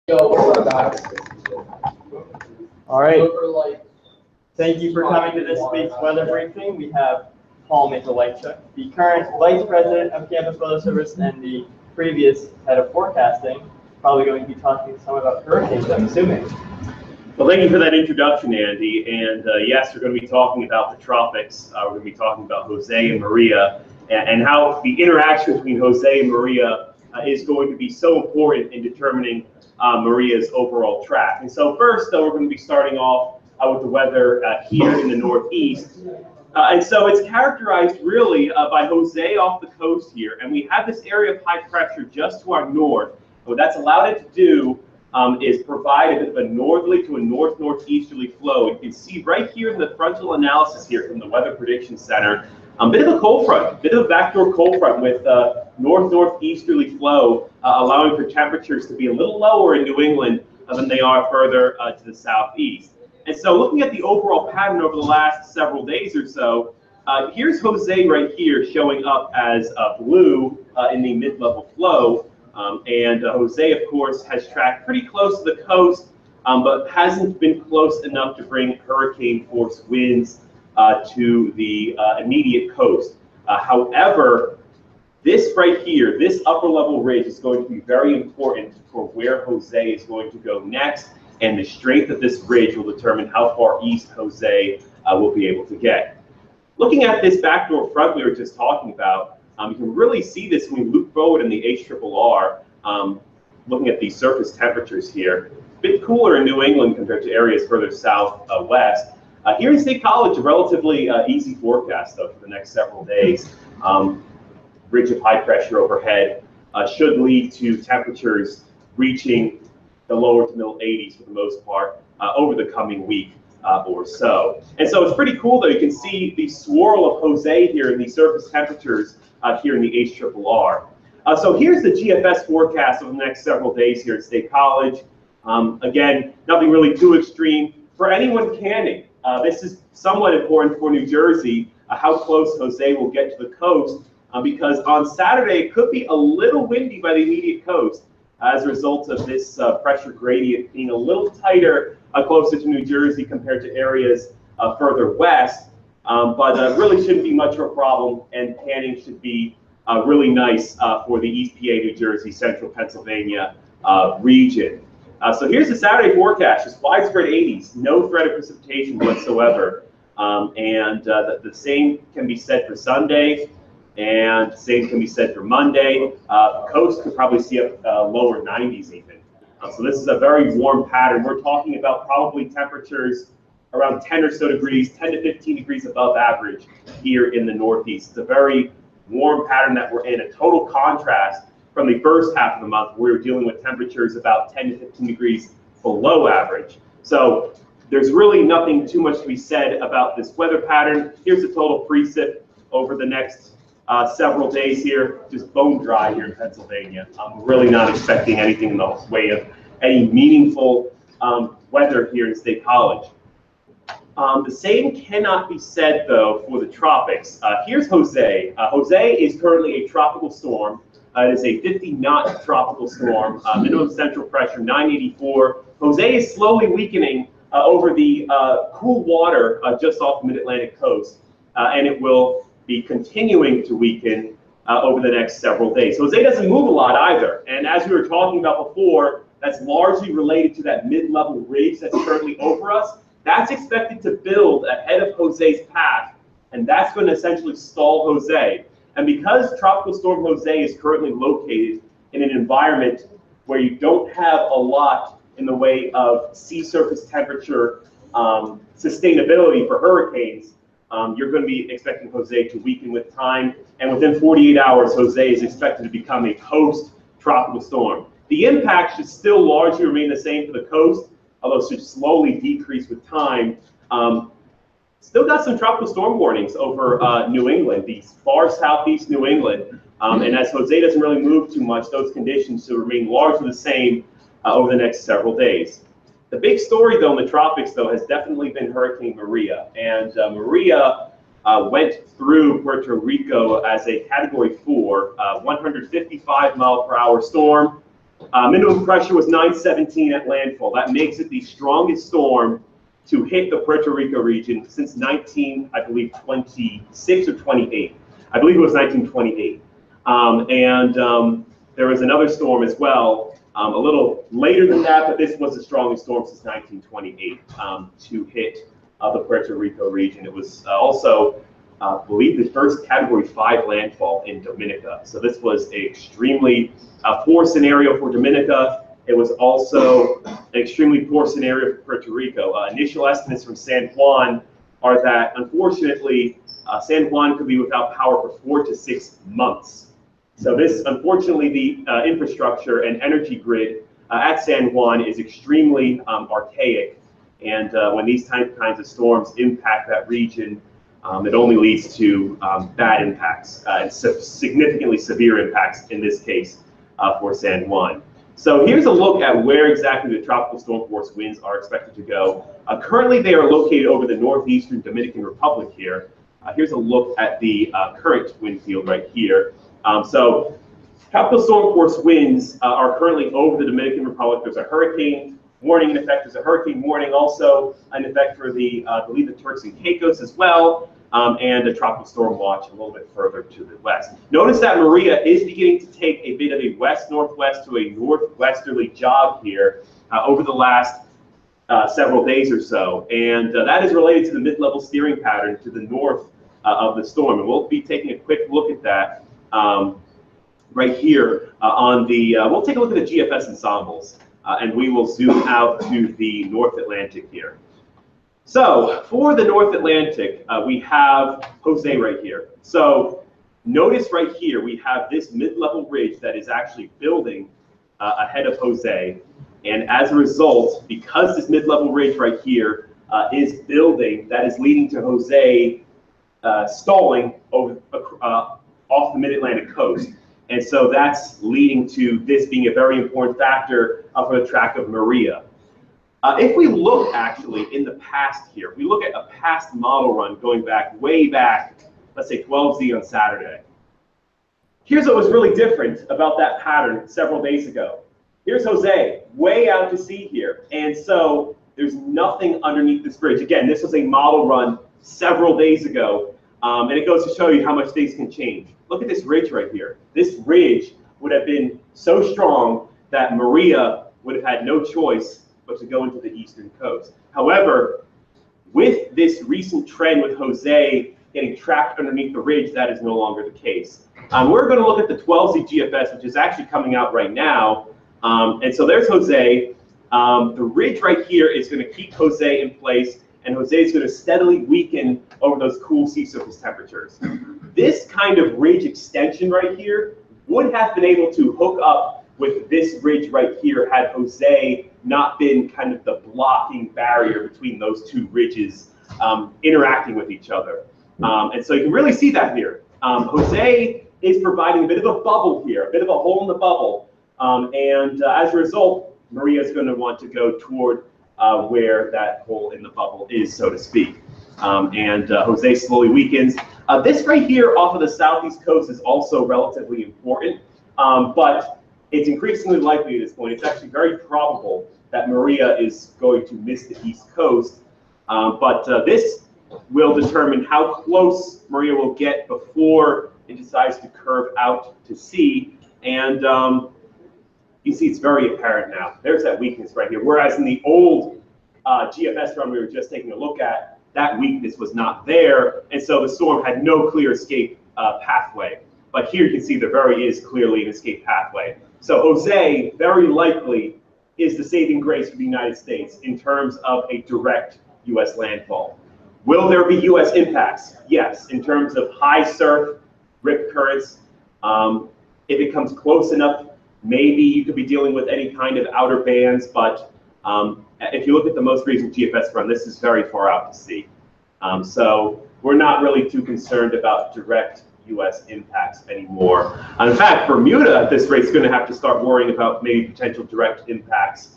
All right. Thank you for coming to this week's weather briefing. We have Paul Mykolajtchuk, the current Vice President of Campus Weather Service and the previous head of forecasting, probably going to be talking some about hurricanes, I'm assuming. Well, thank you for that introduction, Andy. And yes, we're going to be talking about the tropics. We're going to be talking about Jose and Maria and how the interaction between Jose and Maria is going to be so important in determining Maria's overall track. And so first, though, we're going to be starting off with the weather here in the Northeast. And so it's characterized really by Jose off the coast here. And we have this area of high pressure just to our north. What that's allowed it to do is provide a bit of a northerly to a north-northeasterly flow. You can see right here in the frontal analysis here from the Weather Prediction Center, a bit of a cold front, a bit of a backdoor cold front with north-northeasterly flow, allowing for temperatures to be a little lower in New England than they are further to the southeast. And so looking at the overall pattern over the last several days or so, here's Jose right here showing up as blue in the mid-level flow. And Jose, of course, has tracked pretty close to the coast, but hasn't been close enough to bring hurricane force winds to the immediate coast. However, this right here, this upper level ridge is going to be very important for where Jose is going to go next, and the strength of this ridge will determine how far east Jose will be able to get. Looking at this backdoor front we were just talking about, you can really see this when we look forward in the HRRR, looking at the surface temperatures here. A bit cooler in New England compared to areas further southwest. Here in State College, a relatively easy forecast, though, for the next several days. Ridge of high pressure overhead should lead to temperatures reaching the lower to middle 80s for the most part over the coming week or so. And so it's pretty cool, though. You can see the swirl of Jose here in the surface temperatures here in the HRRR. So here's the GFS forecast over the next several days here at State College. Again, nothing really too extreme. For anyone canning, this is somewhat important for New Jersey, how close Jose will get to the coast, because on Saturday it could be a little windy by the immediate coast as a result of this pressure gradient being a little tighter closer to New Jersey compared to areas further west. But really shouldn't be much of a problem, and canning should be really nice for the East PA, New Jersey, Central Pennsylvania region. So here's the Saturday forecast, just widespread 80s, no threat of precipitation whatsoever. The same can be said for Sunday, and the same can be said for Monday. The coast could probably see up lower 90s even. So this is a very warm pattern. We're talking about probably temperatures around 10 or so degrees, 10 to 15 degrees above average here in the Northeast. It's a very warm pattern that we're in, a total contrast from the first half of the month where we were dealing with temperatures about 10 to 15 degrees below average. So there's really nothing too much to be said about this weather pattern. Here's the total precip over the next several days here, just bone dry here in Pennsylvania. I'm really not expecting anything in the way of any meaningful weather here in State College. The same cannot be said, though, for the tropics. Here's Jose. Jose is currently a tropical storm. It is a 50-knot tropical storm, minimum central pressure 984. Jose is slowly weakening over the cool water just off the mid-Atlantic coast, and it will be continuing to weaken over the next several days. Jose doesn't move a lot either, and as we were talking about before, that's largely related to that mid-level ridge that's currently over us. That's expected to build ahead of Jose's path, and that's going to essentially stall Jose. And because Tropical Storm Jose is currently located in an environment where you don't have a lot in the way of sea surface temperature sustainability for hurricanes, you're going to be expecting Jose to weaken with time, and within 48 hours, Jose is expected to become a post-tropical storm. The impact should still largely remain the same for the coast, although it should slowly decrease with time. Still got some tropical storm warnings over New England, the far southeast New England. And as Jose doesn't really move too much, those conditions should remain largely the same over the next several days. The big story, though, in the tropics, though, has definitely been Hurricane Maria. And Maria went through Puerto Rico as a Category 4, 155-mile-per-hour storm. Minimum pressure was 917 at landfall. That makes it the strongest storm to hit the Puerto Rico region since 26 or 28. I believe it was 1928. There was another storm as well, a little later than that, but this was the strongest storm since 1928 to hit the Puerto Rico region. It was also, I believe, the first Category 5 landfall in Dominica. So this was an extremely poor scenario for Dominica. It was also an extremely poor scenario for Puerto Rico. Initial estimates from San Juan are that, unfortunately, San Juan could be without power for 4 to 6 months. So this, unfortunately, the infrastructure and energy grid at San Juan is extremely archaic. And when these kinds of storms impact that region, it only leads to bad impacts and significantly severe impacts, in this case, for San Juan. So here's a look at where exactly the tropical storm force winds are expected to go. Currently, they are located over the northeastern Dominican Republic here. Here's a look at the current wind field right here. So tropical storm force winds are currently over the Dominican Republic. There's a hurricane warning in effect. There's a hurricane warning also in effect for the, I believe, the Turks and Caicos as well, and a tropical storm watch a little bit further to the west. Notice that Maria is beginning to take a bit of a west-northwest to a northwesterly jog here over the last several days or so, and that is related to the mid-level steering pattern to the north of the storm, and we'll be taking a quick look at that right here on the, we'll take a look at the GFS ensembles, and we will zoom out to the North Atlantic here. So for the North Atlantic, we have Jose right here. So notice right here, we have this mid-level ridge that is actually building ahead of Jose. And as a result, because this mid-level ridge right here is building, that is leading to Jose stalling over, off the mid-Atlantic coast. And so that's leading to this being a very important factor for the track of Maria. If we look actually in the past here, if we look at a past model run going back, way back, let's say 12Z on Saturday. Here's what was really different about that pattern several days ago. Here's Jose, way out to sea here. And so there's nothing underneath this bridge. Again, this was a model run several days ago. And it goes to show you how much things can change. Look at this ridge right here. This ridge would have been so strong that Maria would have had no choice but to go into the eastern coast. However, with this recent trend with Jose getting trapped underneath the ridge, that is no longer the case. We're going to look at the 12Z GFS, which is actually coming out right now. And so there's Jose. The ridge right here is going to keep Jose in place, and Jose is going to steadily weaken over those cool sea surface temperatures. This kind of ridge extension right here would have been able to hook up with this ridge right here had Jose not been kind of the blocking barrier between those two ridges interacting with each other. And so you can really see that here. Jose is providing a bit of a bubble here, a bit of a hole in the bubble. As a result, Maria is going to want to go toward where that hole in the bubble is, so to speak. Jose slowly weakens. This right here off of the southeast coast is also relatively important, but it's increasingly likely at this point. It's actually very probable that Maria is going to miss the east coast, but this will determine how close Maria will get before it decides to curve out to sea. And you see it's very apparent now. There's that weakness right here. Whereas in the old GFS run we were just taking a look at, that weakness was not there, and so the storm had no clear escape pathway. But here you can see there very is clearly an escape pathway. So Jose very likely is the saving grace for the United States in terms of a direct U.S. landfall. Will there be U.S. impacts? Yes, in terms of high surf, rip currents. If it comes close enough, maybe you could be dealing with any kind of outer bands, but if you look at the most recent GFS run, this is very far out to sea. So we're not really too concerned about direct U.S. impacts anymore. In fact, Bermuda at this rate is going to have to start worrying about maybe potential direct impacts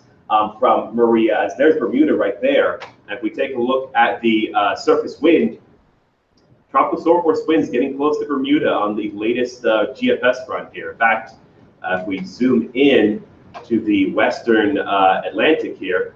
from Maria, as there's Bermuda right there. And if we take a look at the surface wind, tropical storm force winds getting close to Bermuda on the latest GFS run here. In fact, if we zoom in, to the western Atlantic here,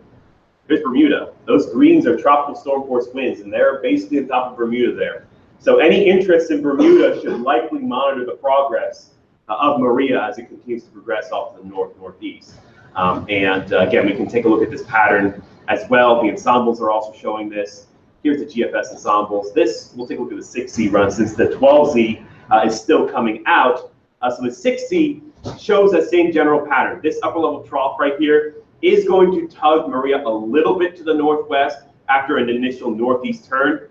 here's Bermuda. Those greens are tropical storm force winds, and they're basically on top of Bermuda there. So any interest in Bermuda should likely monitor the progress of Maria as it continues to progress off to the northeast. Again, we can take a look at this pattern as well. The ensembles are also showing this. Here's the GFS ensembles. This, we'll take a look at the 6Z run since the 12Z is still coming out. So the 6Z shows that same general pattern. This upper level trough right here is going to tug Maria a little bit to the northwest after an initial northeast turn.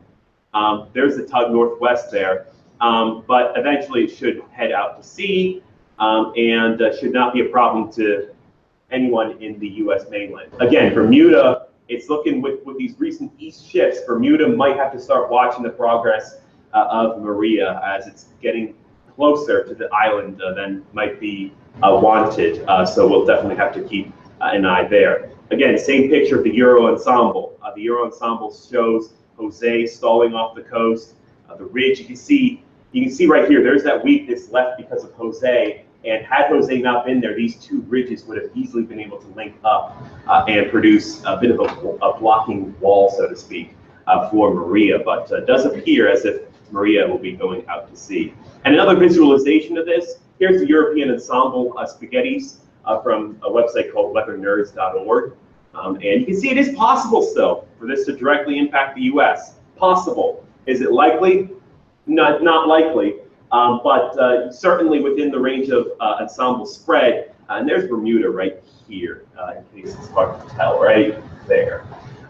There's the tug northwest there, but eventually it should head out to sea and should not be a problem to anyone in the U.S. mainland. Again, Bermuda, it's looking with these recent east shifts, Bermuda might have to start watching the progress of Maria as it's getting closer to the island than might be wanted. So we'll definitely have to keep an eye there. Again, same picture of the Euro ensemble. The Euro ensemble shows Jose stalling off the coast. The ridge, you can see right here, there's that weakness left because of Jose. And had Jose not been there, these two ridges would have easily been able to link up and produce a bit of a blocking wall, so to speak, for Maria. But it does appear as if Maria will be going out to sea. And another visualization of this, here's the European ensemble spaghettis from a website called weathernerds.org. And you can see it is possible still for this to directly impact the U.S. Possible. Is it likely? Not likely. But certainly within the range of ensemble spread, and there's Bermuda right here, in case it's hard to tell, right there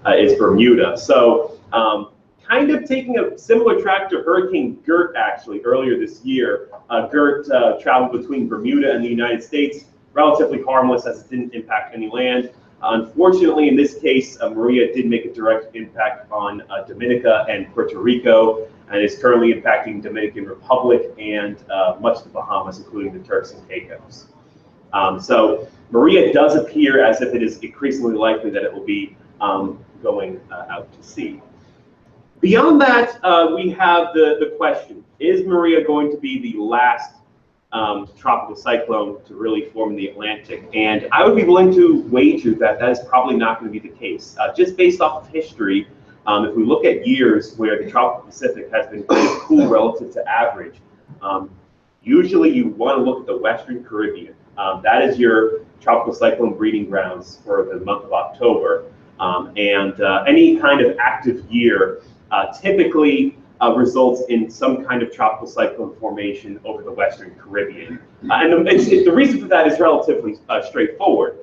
is Bermuda. So kind of taking a similar track to Hurricane Gert actually earlier this year. Gert traveled between Bermuda and the United States, relatively harmless as it didn't impact any land. Unfortunately, in this case, Maria did make a direct impact on Dominica and Puerto Rico, and is currently impacting Dominican Republic and much of the Bahamas, including the Turks and Caicos. So Maria does appear as if it is increasingly likely that it will be going out to sea. Beyond that, we have the question, is Maria going to be the last tropical cyclone to really form in the Atlantic? And I would be willing to wager that that is probably not going to be the case. Just based off of history, if we look at years where the tropical Pacific has been kind of cool relative to average, usually you want to look at the Western Caribbean. That is your tropical cyclone breeding grounds for the month of October. Any kind of active year typically results in some kind of tropical cyclone formation over the Western Caribbean. And the reason for that is relatively straightforward.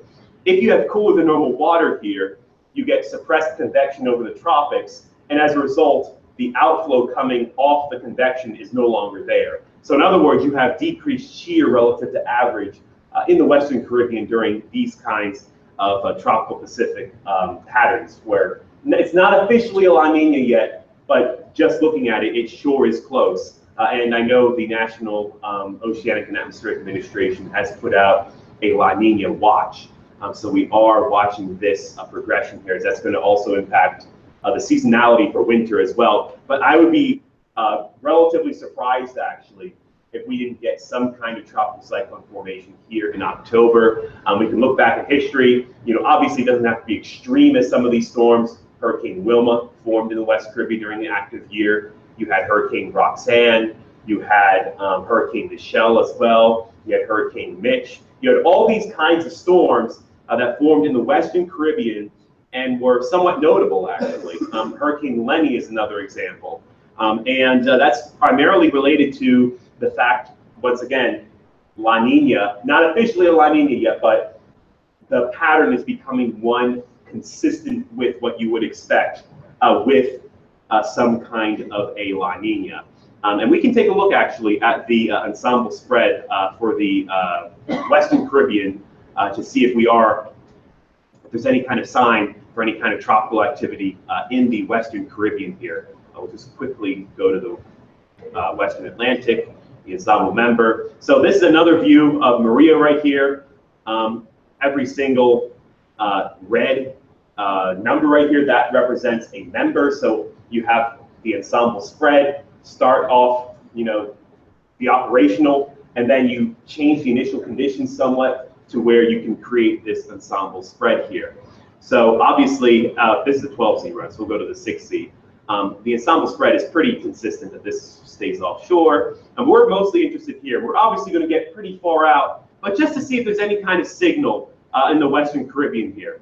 If you have cooler than normal water here, you get suppressed convection over the tropics, and as a result, the outflow coming off the convection is no longer there. So in other words, you have decreased shear relative to average in the Western Caribbean during these kinds of tropical Pacific patterns, where it's not officially a La Nina yet, but just looking at it, it sure is close. And I know the National Oceanic and Atmospheric Administration has put out a La Nina watch. So we are watching this progression here. That's going to also impact the seasonality for winter as well. But I would be relatively surprised, actually, if we didn't get some kind of tropical cyclone formation here in October. We can look back at history. Obviously it doesn't have to be extreme as some of these storms. Hurricane Wilma formed in the West Caribbean during the active year. You had Hurricane Roxanne. You had Hurricane Michelle as well. You had Hurricane Mitch. You had all these kinds of storms that formed in the Western Caribbean and were somewhat notable, actually. Hurricane Lenny is another example. That's primarily related to the fact, once again, La Nina, not officially a La Nina yet, but the pattern is becoming one consistent with what you would expect with some kind of a La Nina. And we can take a look, actually, at the ensemble spread for the Western Caribbean to see if there's any kind of sign for any kind of tropical activity in the Western Caribbean here. I'll just quickly go to the Western Atlantic, the ensemble member. So this is another view of Maria right here. Every single red number right here, that represents a member. So you have the ensemble spread, start off, the operational, and then you change the initial conditions somewhat to where you can create this ensemble spread here. So obviously, this is a 12Z run, so we'll go to the 6Z. The ensemble spread is pretty consistent that this stays offshore, and we're mostly interested here. We're obviously going to get pretty far out, but just to see if there's any kind of signal in the Western Caribbean here.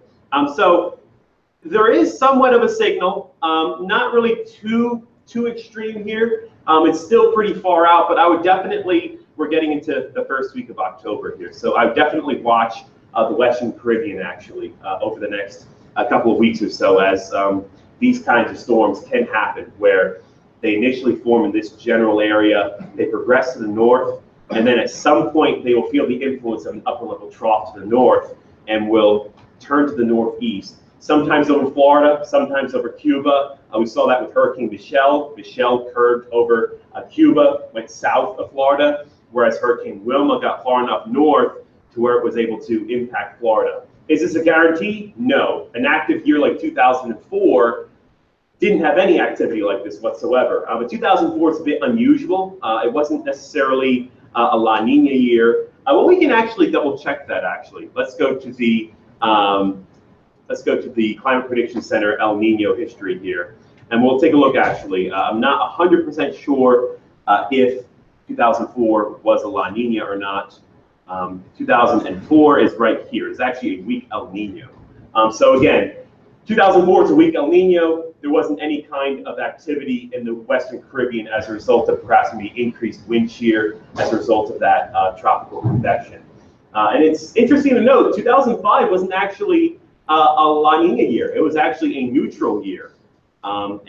So there is somewhat of a signal, not really too extreme here. It's still pretty far out, but I would definitely, we're getting into the first week of October here, so I would definitely watch the Western Caribbean actually over the next couple of weeks or so, as these kinds of storms can happen where they initially form in this general area, they progress to the north, and then at some point they will feel the influence of an upper level trough to the north and will turn to the northeast. Sometimes over Florida, sometimes over Cuba. We saw that with Hurricane Michelle. Michelle curved over Cuba, went south of Florida, whereas Hurricane Wilma got far enough north to where it was able to impact Florida. Is this a guarantee? No. An active year like 2004 didn't have any activity like this whatsoever. But 2004 is a bit unusual. It wasn't necessarily a La Nina year. Well, we can actually double check that actually. Let's go to the Climate Prediction Center El Nino history here, and we'll take a look actually. I'm not 100% sure if 2004 was a La Nina or not. 2004 is right here. It's actually a weak El Nino. So again, 2004 is a weak El Nino. There wasn't any kind of activity in the Western Caribbean as a result of perhaps maybe increased wind shear as a result of that tropical convection. And it's interesting to note, 2005 wasn't actually a La Nina year. It was actually a neutral year. So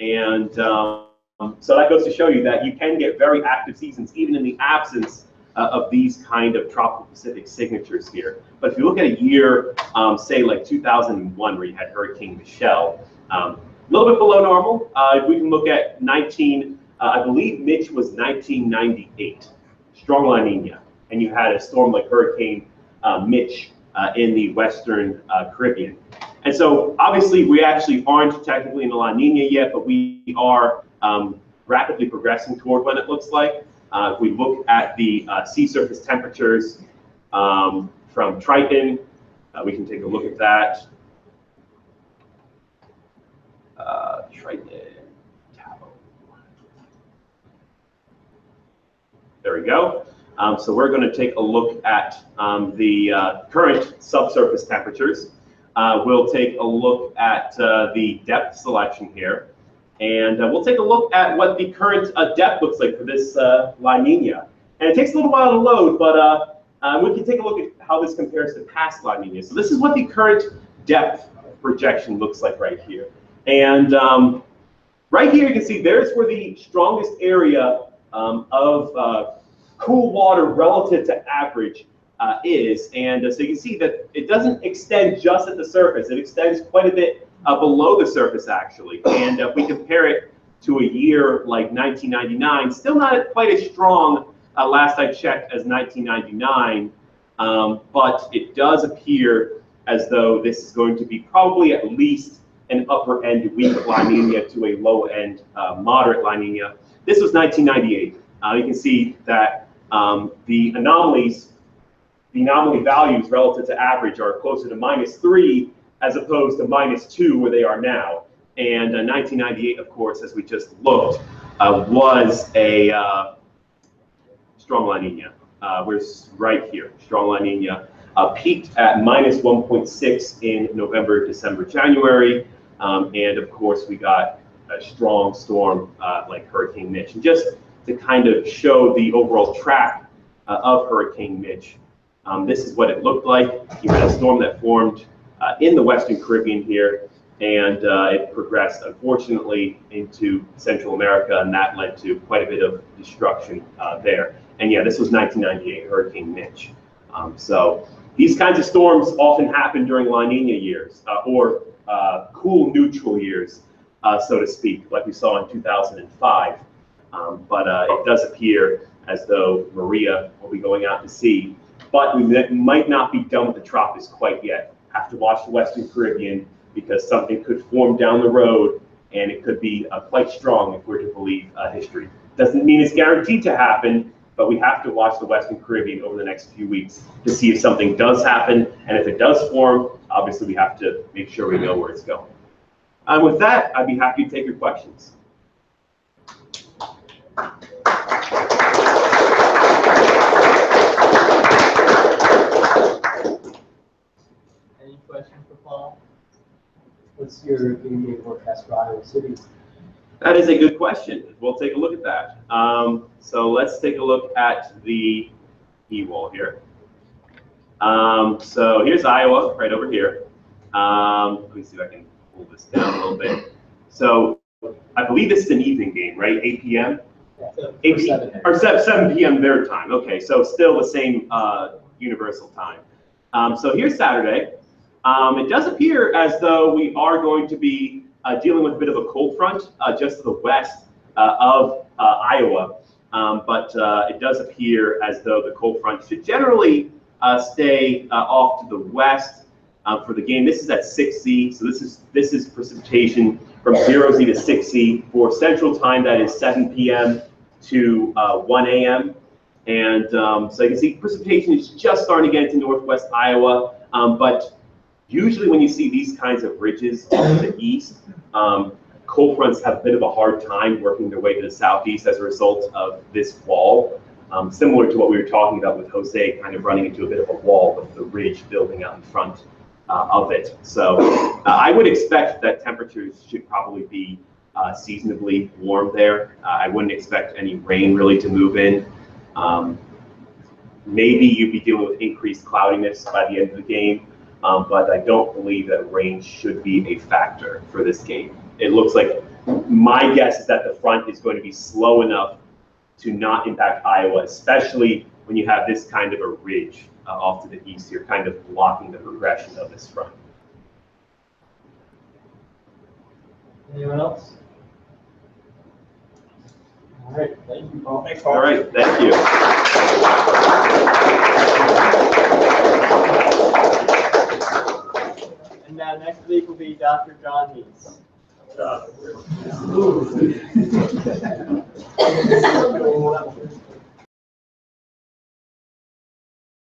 that goes to show you that you can get very active seasons even in the absence of these kind of tropical Pacific signatures here. But if you look at a year, say like 2001, where you had Hurricane Michelle, a little bit below normal. If we can look at I believe Mitch was 1998, strong La Nina, and you had a storm like Hurricane Mitch in the Western Caribbean. And so obviously we actually aren't technically in a La Nina yet, but we are rapidly progressing toward what it looks like. If we look at the sea surface temperatures from Triton, we can take a look at that. Triton, there we go. So we're going to take a look at the current subsurface temperatures. We'll take a look at the depth selection here. And we'll take a look at what the current depth looks like for this La Nina. And it takes a little while to load, but we can take a look at how this compares to past La Nina. So this is what the current depth projection looks like right here. And right here you can see there's where the strongest area of cool water relative to average is. And so you can see that it doesn't extend just at the surface. It extends quite a bit below the surface, actually. And if we compare it to a year like 1999, still not quite as strong, last I checked, as 1999, but it does appear as though this is going to be probably at least an upper end weak La Nina to a low end moderate La Nina. This was 1998. You can see that the anomaly values relative to average are closer to -3 as opposed to -2 where they are now. And 1998, of course, as we just looked, was a strong La Nina. We're right here, strong La Nina. Peaked at -1.6 in November, December, January. And of course, we got a strong storm like Hurricane Mitch. And just to kind of show the overall track of Hurricane Mitch, this is what it looked like. You had a storm that formed in the Western Caribbean here, and it progressed, unfortunately, into Central America, and that led to quite a bit of destruction there. And yeah, this was 1998, Hurricane Mitch. So these kinds of storms often happen during La Nina years, or cool neutral years, so to speak, like we saw in 2005. But it does appear as though Maria will be going out to sea, but we might not be done with the tropics quite yet. Have to watch the Western Caribbean, because something could form down the road, and it could be quite strong if we're to believe history. Doesn't mean it's guaranteed to happen, but we have to watch the Western Caribbean over the next few weeks to see if something does happen, and if it does form, obviously we have to make sure we know where it's going. And with that, I'd be happy to take your questions. Any questions for Paul? What's your game day forecast for Iowa City? That is a good question. We'll take a look at that. So let's take a look at the e-wall here. So here's Iowa right over here. Let me see if I can pull this down a little bit. So I believe this is an evening game, right? 8 p.m.? Yeah, or 7 p.m. their time. Okay, so still the same universal time. So here's Saturday. It does appear as though we are going to be dealing with a bit of a cold front just to the west of Iowa. But it does appear as though the cold front should generally stay off to the west for the game. This is at 6Z, so this is precipitation from 0Z to 6Z. For Central Time, that is 7 p.m. to 1 a.m. And so you can see precipitation is just starting to get into northwest Iowa, but usually when you see these kinds of ridges to the east, cold fronts have a bit of a hard time working their way to the southeast as a result of this wall. Similar to what we were talking about with Jose, kind of running into a bit of a wall with the ridge building out in front of it. So I would expect that temperatures should probably be seasonably warm there. I wouldn't expect any rain really to move in. Maybe you'd be dealing with increased cloudiness by the end of the game, but I don't believe that rain should be a factor for this game. It looks like, my guess is that the front is going to be slow enough to not impact Iowa, especially when you have this kind of a ridge off to the east. You're kind of blocking the progression of this front. Anyone else? All right, thank you, Paul. Thanks, Paul. All right, thank you. And now next week will be Dr. John Heath. Ooh.